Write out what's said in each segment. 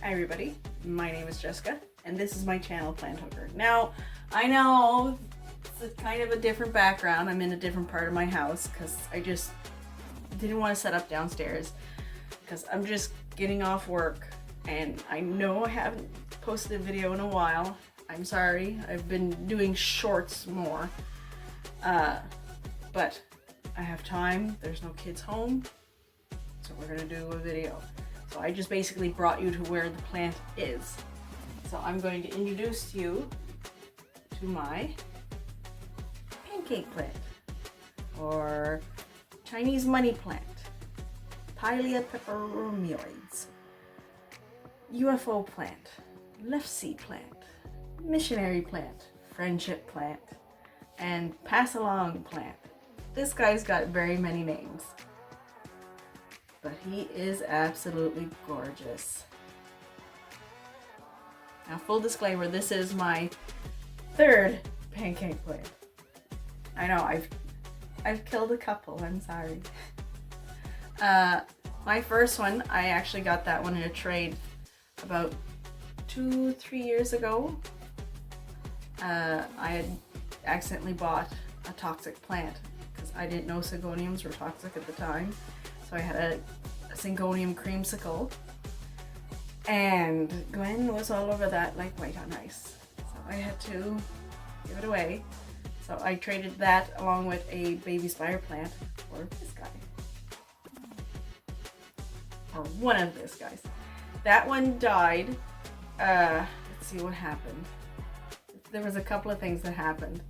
Hi everybody, my name is Jessica and this is my channel Plant Hooker. Now, I know it's kind of a different background. I'm in a different part of my house because I just didn't want to set up downstairs because I'm just getting off work and I know I haven't posted a video in a while. I'm sorry, I've been doing shorts more, but I have time, there's no kids home, so we're gonna do a video. So I just basically brought you to where the plant is. So I'm going to introduce you to my pancake plant, or Chinese money plant, Pilea peperomoides, UFO plant, left seed plant, missionary plant, friendship plant, and pass along plant. This guy's got very many names, but he is absolutely gorgeous. Now, full disclaimer, this is my third pancake plant. I know I've killed a couple, I'm sorry. My first one, I actually got that one in a trade about 2-3 years ago. I had accidentally bought a toxic plant because I didn't know syngoniums were toxic at the time. So I had a syngonium creamsicle, and Gwen was all over that like white on rice. So I had to give it away. So I traded that along with a baby spider plant for this guy. Or one of this guys. That one died. Let's see what happened. There was a couple of things that happened.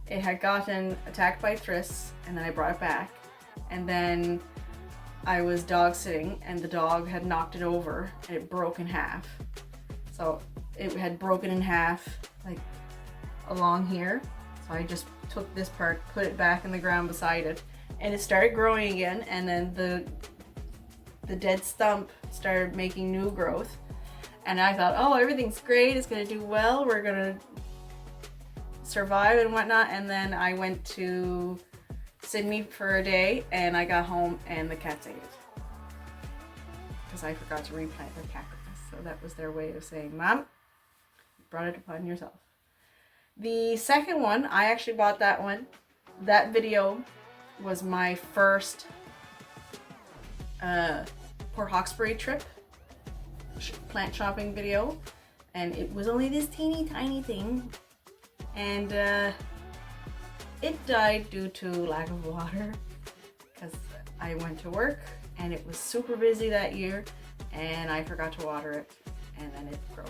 It had gotten attacked by thrists, and then I brought it back. And then I was dog sitting and the dog had knocked it over and it broke in half. So it had broken in half like along here. So I just took this part, put it back in the ground beside it, and it started growing again, and then the dead stump started making new growth. And I thought, oh, everything's great, it's gonna do well, we're gonna survive and whatnot. And then I went to Sydney for a day and I got home and the cats ate it because I forgot to replant their cactus. So that was their way of saying, Mom, you brought it upon yourself. The second one, I actually bought that one. That video was my first Port Hawkesbury trip plant shopping video, and it was only this teeny tiny thing, and it died due to lack of water because I went to work and it was super busy that year and I forgot to water it, and then it grew.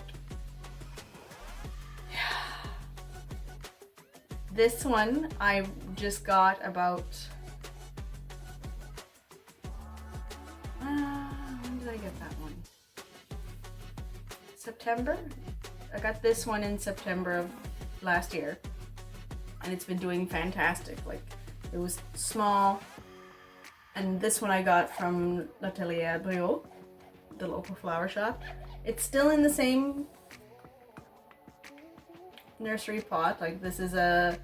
This one I just got about, when did I get that one? September? I got this one in September of last year. And it's been doing fantastic. Like, it was small, and this one I got from L'Atelier Brio, the local flower shop. It's still in the same nursery pot. Like, this is a,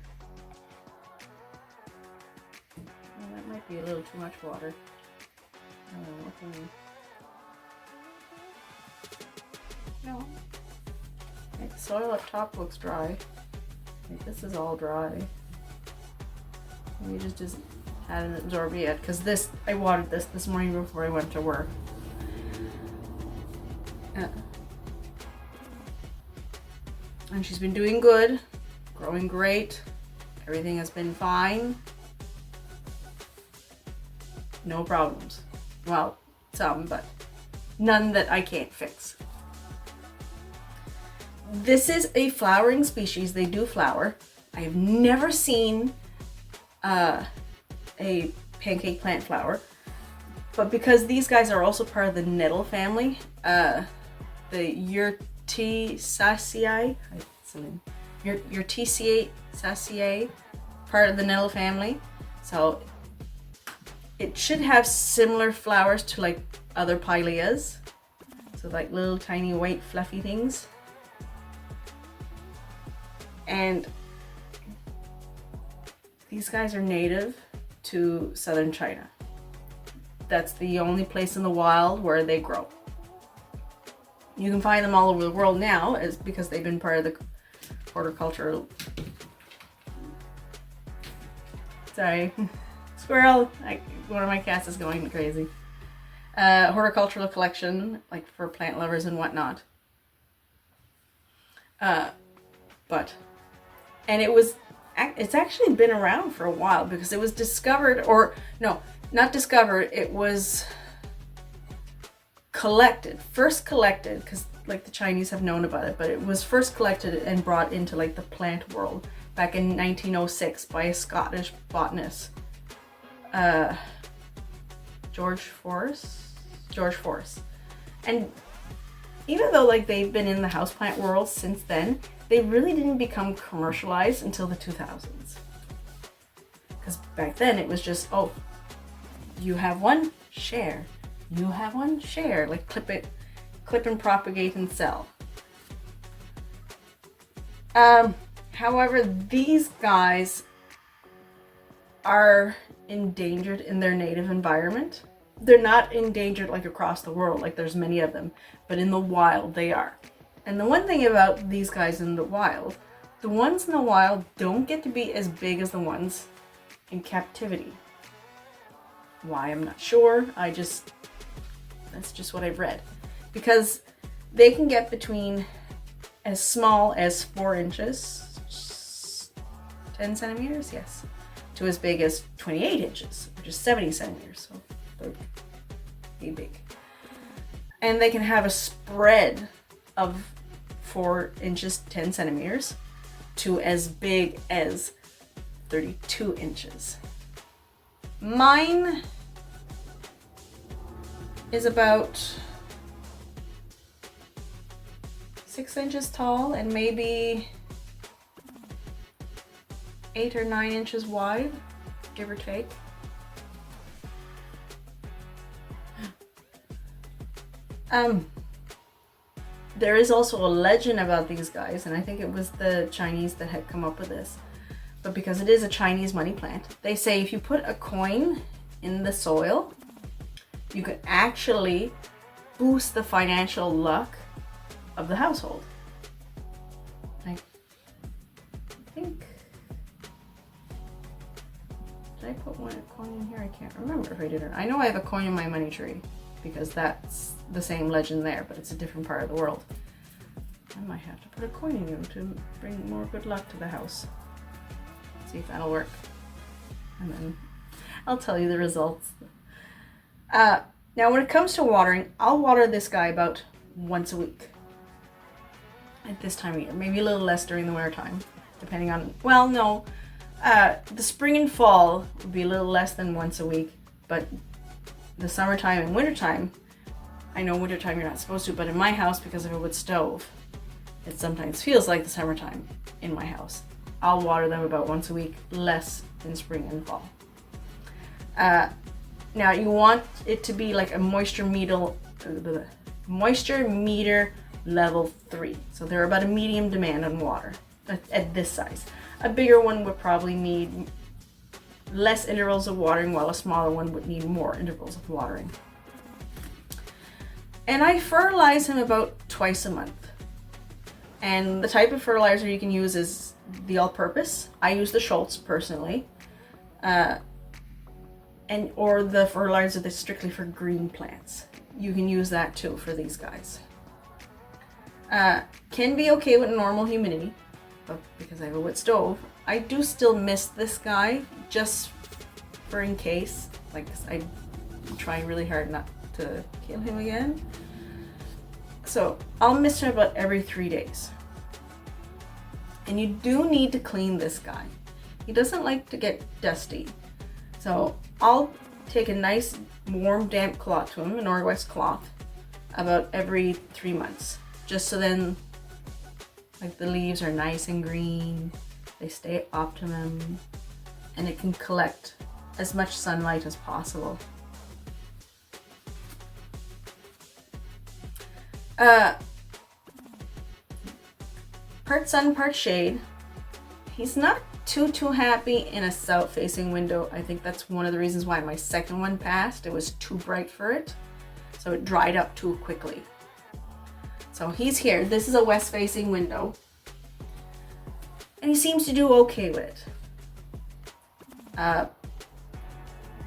well, that might be a little too much water. No. The soil up top looks dry. This is all dry. We just hadn't absorbed it yet because this, I watered this morning before I went to work. And she's been doing good, growing great. Everything has been fine. No problems. Well, some, but none that I can't fix. This is a flowering species. They do flower. I have never seen a pancake plant flower, but because these guys are also part of the nettle family, the Urticaceae, Urticaceae, part of the nettle family. So it should have similar flowers to like other pileas. So like little tiny white fluffy things. And these guys are native to southern China. That's the only place in the wild where they grow. You can find them all over the world now, is because they've been part of the horticultural. Sorry, squirrel. One of my cats is going crazy. Horticultural collection, like for plant lovers and whatnot. It's actually been around for a while because it was discovered, or no, not discovered, it was first collected, because like the Chinese have known about it, but it was first collected and brought into like the plant world back in 1906 by a Scottish botanist, George Force. And even though like they've been in the houseplant world since then, they really didn't become commercialized until the 2000s. Because back then it was just, oh, you have one, share. You have one, share. Like clip and propagate and sell. However, these guys are endangered in their native environment. They're not endangered like across the world, like there's many of them, but in the wild they are. And the one thing about these guys in the wild, the ones in the wild don't get to be as big as the ones in captivity. Why, I'm not sure. That's just what I've read. Because they can get between as small as 4 inches, 10 centimeters, yes, to as big as 28 inches, which is 70 centimeters, so they're pretty big. And they can have a spread of 4 inches, 10 centimeters, to as big as 32 inches. Mine is about 6 inches tall and maybe 8 or 9 inches wide, give or take. There is also a legend about these guys, and I think it was the Chinese that had come up with this. But because it is a Chinese money plant, they say if you put a coin in the soil, you can actually boost the financial luck of the household. I think, did I put a coin in here? I can't remember if I did or not. I know I have a coin in my money tree because that's the same legend there, but it's a different part of the world. I might have to put a coin in you to bring more good luck to the house. See if that'll work. And then I'll tell you the results. Now when it comes to watering, I'll water this guy about once a week at this time of year. Maybe a little less during the winter time, depending on, well, no. The spring and fall would be a little less than once a week, but the summertime and wintertime, I know wintertime you're not supposed to, but in my house, because of a wood stove, it sometimes feels like the summertime in my house. I'll water them about once a week, less in spring and fall. Now you want it to be like a moisture meter level 3. So they're about a medium demand on water at this size. A bigger one would probably need less intervals of watering, while a smaller one would need more intervals of watering. And I fertilize him about twice a month. And the type of fertilizer you can use is the all-purpose. I use the Schultz personally, or the fertilizer that's strictly for green plants. You can use that too for these guys. Can be okay with normal humidity, but because I have a wood stove, I do still mist this guy just for in case. Like, I'm trying really hard not to kill him again. So I'll mist him about every 3 days. And you do need to clean this guy. He doesn't like to get dusty. So I'll take a nice warm damp cloth to him, an Norwest cloth, about every 3 months. Just so then like the leaves are nice and green, they stay at optimum, and it can collect as much sunlight as possible. Part sun, part shade. He's not too happy in a south-facing window. I think that's one of the reasons why my second one passed. It was too bright for it, so it dried up too quickly. So he's here. This is a west-facing window. And he seems to do okay with it. But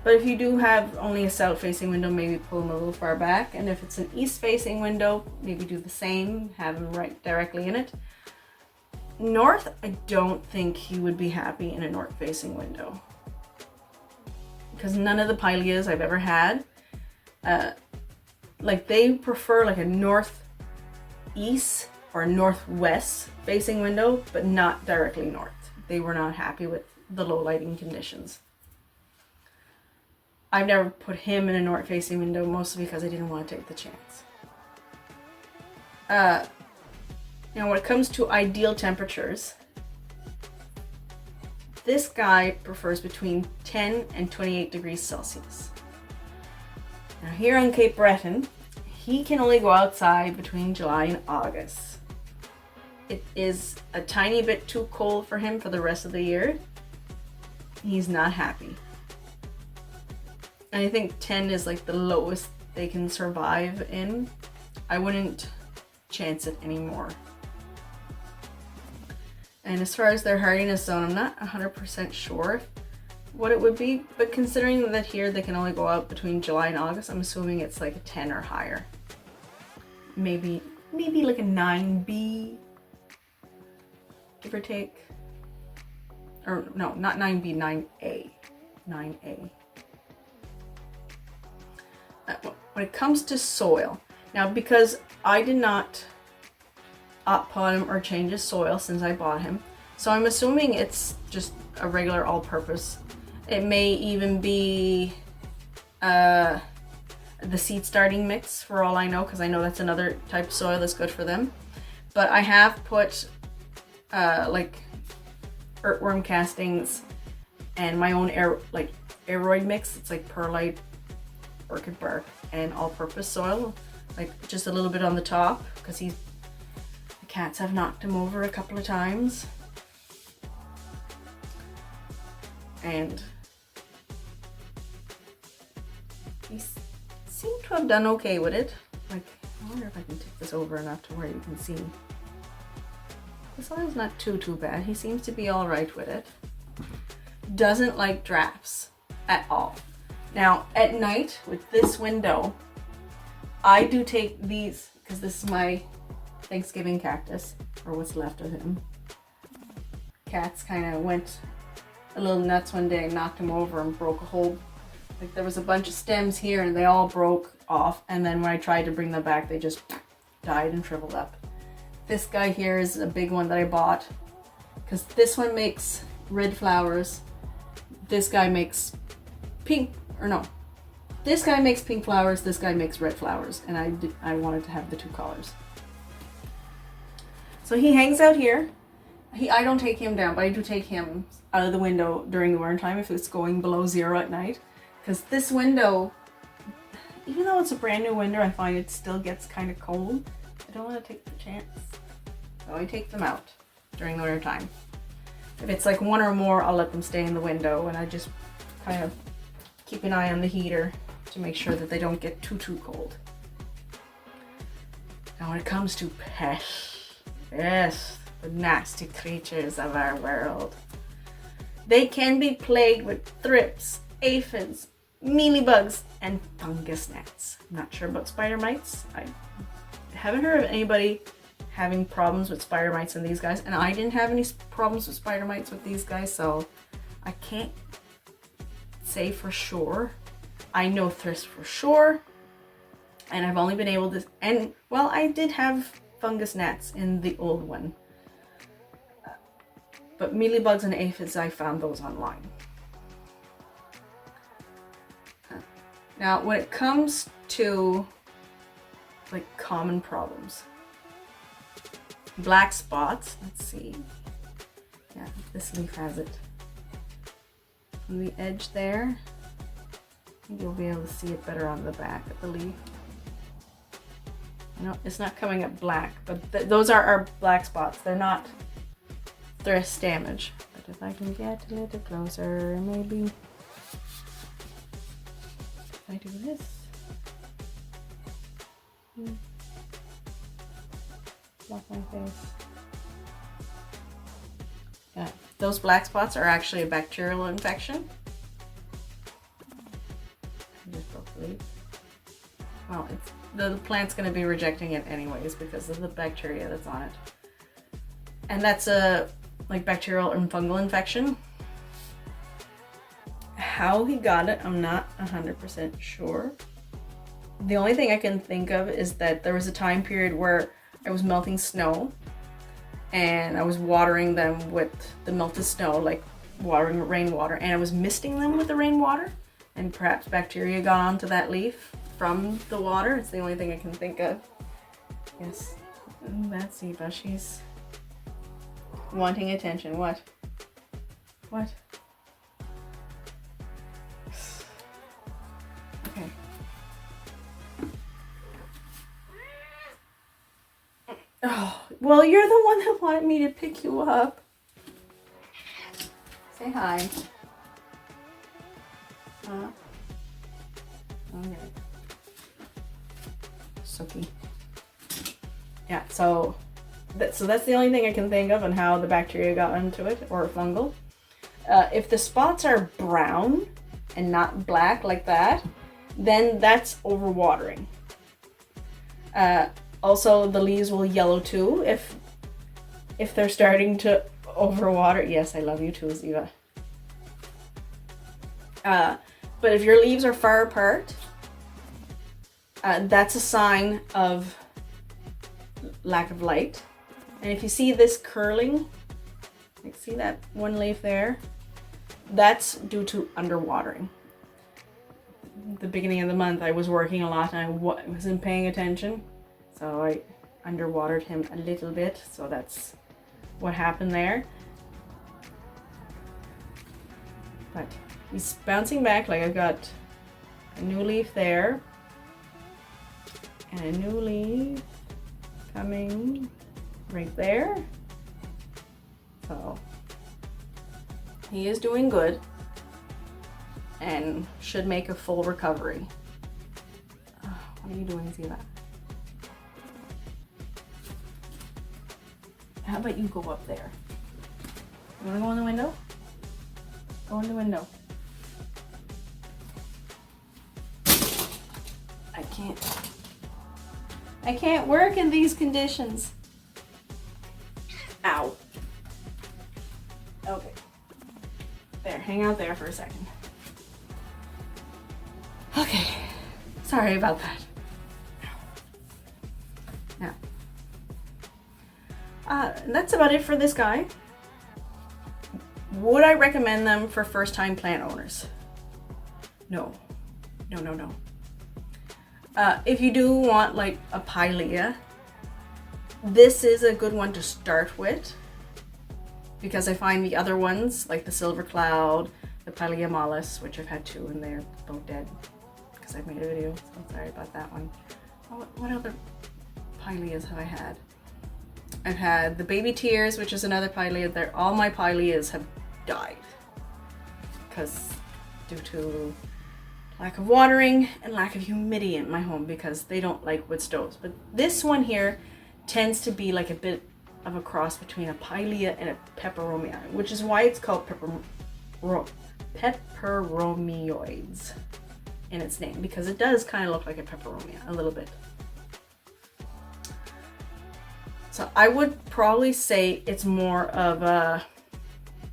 if you do have only a south-facing window, maybe pull him a little far back. And if it's an east-facing window, maybe do the same, have him right directly in it. North, I don't think he would be happy in a north-facing window. Because none of the Pileas I've ever had, like they prefer like a northeast or northwest facing window, but not directly north. They were not happy with the low lighting conditions. I've never put him in a north facing window, mostly because I didn't want to take the chance. Now when it comes to ideal temperatures, this guy prefers between 10 and 28 degrees Celsius. Now here on Cape Breton, he can only go outside between July and August. It is a tiny bit too cold for him for the rest of the year. He's not happy. And I think 10 is like the lowest they can survive in. I wouldn't chance it anymore. And as far as their hardiness zone, I'm not 100% sure what it would be, but considering that here they can only go out between July and August, I'm assuming it's like a 10 or higher. Maybe like a 9B, give or take. Or no, not 9B, 9A. 9A. When it comes to soil, now because I did not pot him or change his soil since I bought him, so I'm assuming it's just a regular all-purpose. It may even be the seed starting mix for all I know, because I know that's another type of soil that's good for them. But I have put like earthworm castings and my own aeroid mix. It's like perlite, orchid bark, and all-purpose soil, like just a little bit on the top, because the cats have knocked him over a couple of times. And he seemed to have done okay with it. Like, I wonder if I can take this over enough to where you can see. The soil's not too bad. He seems to be all right with it. Doesn't like drafts at all. Now, at night, with this window, I do take these, because this is my Thanksgiving cactus, or what's left of him. Cats kind of went a little nuts one day and knocked him over and broke a whole, like there was a bunch of stems here and they all broke off, and then when I tried to bring them back, they just died and shriveled up. This guy here is a big one that I bought, because this one makes red flowers. This guy makes pink. Or no, this guy makes pink flowers, this guy makes red flowers, and I wanted to have the two colors. So he hangs out here. I don't take him down, but I do take him out of the window during the winter time if it's going below 0 at night. Because this window, even though it's a brand new window, I find it still gets kind of cold. I don't want to take the chance. So I take them out during the winter time. If it's like one or more, I'll let them stay in the window, and I just kind of keep an eye on the heater to make sure that they don't get too cold. Now when it comes to pests, yes, the nasty creatures of our world, they can be plagued with thrips, aphids, mealybugs, and fungus gnats. I'm not sure about spider mites. I haven't heard of anybody having problems with spider mites in these guys, and I didn't have any problems with spider mites with these guys, so I can't say for sure. I know thrips for sure, and I've only been able to, and well, I did have fungus gnats in the old one, but mealybugs and aphids, I found those online. Now when it comes to like common problems, black spots, let's see, yeah, this leaf has it. On the edge there, you'll be able to see it better on the back of the leaf. No, it's not coming up black, but those are our black spots. They're not thrips damage. But if I can get a little closer, maybe if I do this. Block my face. Yeah, those black spots are actually a bacterial infection. I just broke the leaf. Well, the plant's going to be rejecting it anyways because of the bacteria that's on it. And that's a like bacterial and fungal infection. How he got it, I'm not 100% sure. The only thing I can think of is that there was a time period where I was melting snow and I was watering them with the melted snow, like watering rainwater, and I was misting them with the rainwater, and perhaps bacteria got onto that leaf from the water. It's the only thing I can think of. Yes, that's Eva. She's wanting attention. What? What? Okay. Oh, well, you're the one that wanted me to pick you up. Say hi. Okay. Sucky. Yeah, so that's the only thing I can think of on how the bacteria got into it, or fungal. If the spots are brown and not black like that, then that's overwatering. Also, the leaves will yellow too if they're starting to overwater. Yes, I love you too, Ziva. But if your leaves are far apart, that's a sign of lack of light. And if you see this curling, like see that one leaf there, that's due to underwatering. The beginning of the month, I was working a lot and I wasn't paying attention. So I underwatered him a little bit, so that's what happened there. But he's bouncing back. Like I've got a new leaf there and a new leaf coming right there. So he is doing good and should make a full recovery. What are you doing, Ziva? How about you go up there? You wanna go in the window? Go in the window. I can't work in these conditions. Ow. Okay. There, hang out there for a second. Okay. Sorry about that. Now. That's about it for this guy. Would I recommend them for first-time plant owners? No. No. If you do want like a pilea, this is a good one to start with, because I find the other ones, like the silver cloud, the pilea mollis, which I've had two and they're both dead because I've made a video, so I'm sorry about that one. What other pileas have I had? I've had the baby tears, which is another pilea. All my pileas have died because due to lack of watering and lack of humidity in my home, because they don't like wood stoves. But this one here tends to be like a bit of a cross between a pilea and a peperomia, which is why it's called peperomioids in its name, because it does kind of look like a peperomia a little bit. So I would probably say it's more of a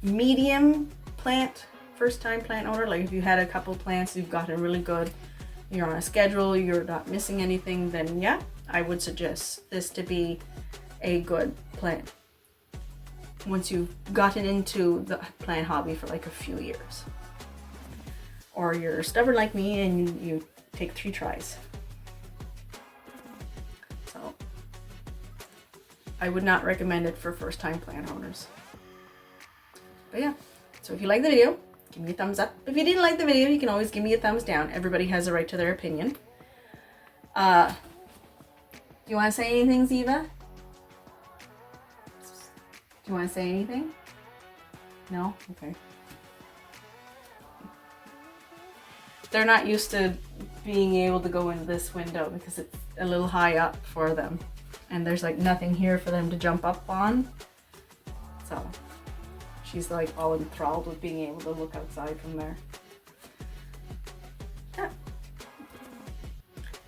medium plant, first time plant owner. Like if you had a couple plants, you've gotten really good, you're on a schedule, you're not missing anything, then yeah, I would suggest this to be a good plant once you've gotten into the plant hobby for like a few years. Or you're stubborn like me and you take 3 tries. So I would not recommend it for first time plant owners. But yeah, so if you like the video, give me a thumbs up. If you didn't like the video, you can always give me a thumbs down. Everybody has a right to their opinion. Do you want to say anything, Ziva? Do you want to say anything? No? Okay. They're not used to being able to go in this window because it's a little high up for them. and there's like nothing here for them to jump up on. So she's like all enthralled with being able to look outside from there. Yeah.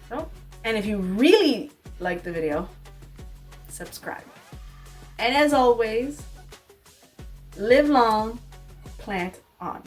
So, and if you really like the video, subscribe. And as always, live long, plant on.